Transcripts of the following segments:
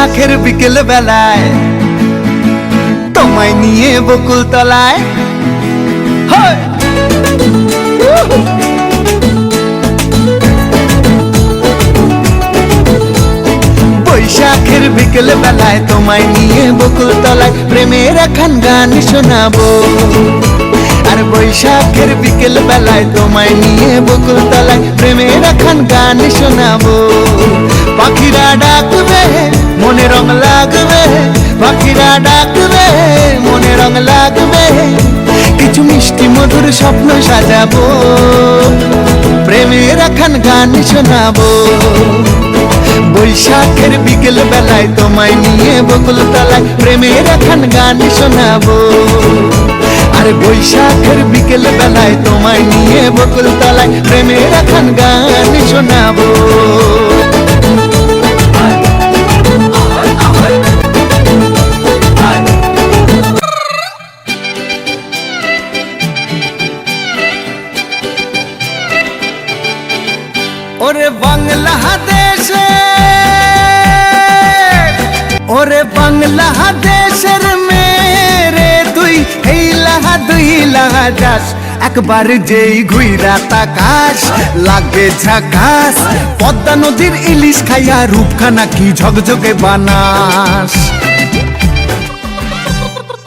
বৈশাখের বিকেল বেলায় তোমায় নিয়ে বকুল তলায় বৈশাখের বিকেল বেলায় তোমায় নিয়ে বকুল তলায় প্রেমের একখান গান শোনাবো। আর বৈশাখের বিকেল বেলায় তোমায় নিয়ে বকুল তলায় প্রেমের একখান গান শোনাবো। পাখিরা ডাকবে মনে রং লাগবে, পাখিরা ডাকবে মনে রং লাগবে, কিছু মিষ্টি মধুর স্বপ্ন সাজাবো, প্রেমের একখান গান শোনাবো। বৈশাখের বিকেল বেলায় তোমায় নিয়ে বকুল তলায় প্রেমের একখান গান শোনাবো। আর বৈশাখের বিকেল বেলায় তোমায় নিয়ে বকুল তলায় প্রেমের একখান গান শোনাবো। ওরে বাংলাদেশে, ওরে বাংলাদেশের মেরে তুই এই লাহা দুই লাহা যাস, একবার যেই ঘুইরা তাকাস লাগে ঝাকাস, পদ্মা নদীর ইলিশ খাইয়া রূপখানা কি ঝকঝকে বানাস।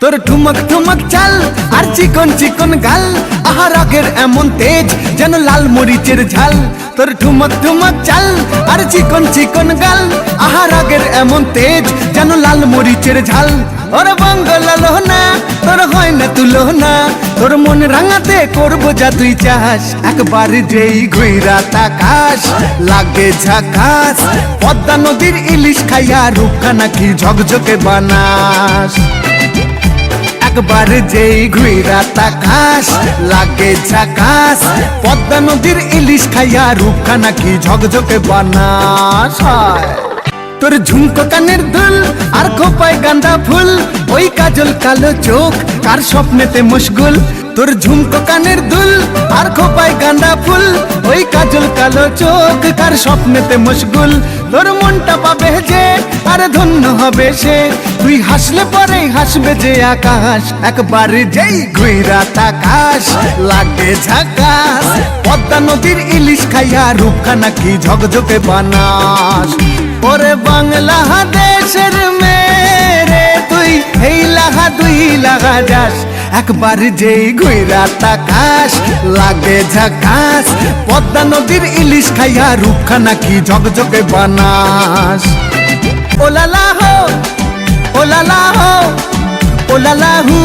তোর ঠুমক ঠুমক চাল আর চিকন চিকন গাল, আহার আগের এমন তেজ যেন লাল মরিচের ঝাল। তোর ঠুমক ঠুমক চাল আর চিকন চিকন গাল, আহার আগের এমন তেজ যেন লাল মরিচের ঝাল। ওরে বঙ্গলালো না তোর হয় না তুলো না, তোর মন রাঙাতে করবো যা তুই চাস, একবার যেই ঘুইরা তাকাস লাগে ঝাকাস, পদ্মা নদীর ইলিশ খাইয়া রূপখানা কি ঝকঝকে বানাস। একবার যেই ঘুইরা তাকাস লাগে ঝাকাস, পদ্মা নদীর ইলিশ খাইয়া রূপখানা কি ঝকঝকে বানাস। তোর ঝুমকো কানের দুল আর খোপায় গাঁদা ফুল, ওই কাজল কালো চোখ কার স্বপ্নেতে মশগুল। তোর ঝুমকো কানের দুল আর খোপায় গাঁদা ফুল, ওই কাজল কালো চোখ কার স্বপ্নেতে মশগুল। তোর মনটা পাবে যে আর ধন্য হবে সে, তুই হাসলে পরেই হাসবে যে আকাশ, একবার যেই ঘুইরা তাকাস লাগে ঝাকাস, পদ্মা নদীর ইলিশ খাইয়া রূপখানা কি ঝকঝকে বানাস। ওরে বাংলাদেশের মেরে তুই এই লাহা দুই লাহা যাস, একবার যেই ঘুইরা তাকাস লাগে ঝাকাস, পদ্মা নদীর ইলিশ খাইয়া রূপখানা কি ঝকঝকে বানাস। ওলালা হো ওলালা হো ওলালা হু,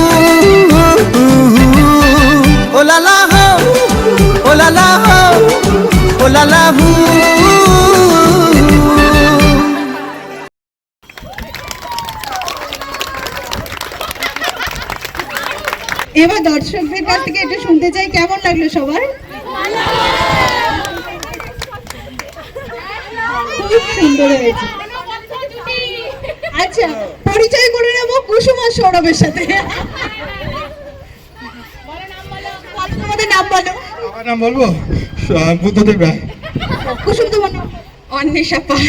ওলালা হো ওলালা হো ওলালা হু। এবার দর্শকদের কাছ থেকে একটু শুনতে চাই কেমন লাগলো সবার? খুব সুন্দর হয়েছে। আচ্ছা, পরিচয় করে নেব কুসুম আর সৌরভের সাথে। তোমাদের নাম বলো। আমার নাম বলবো বুদ্ধদেব রায়। কুসুম, তোমার নাম? অন্বেষা পাল।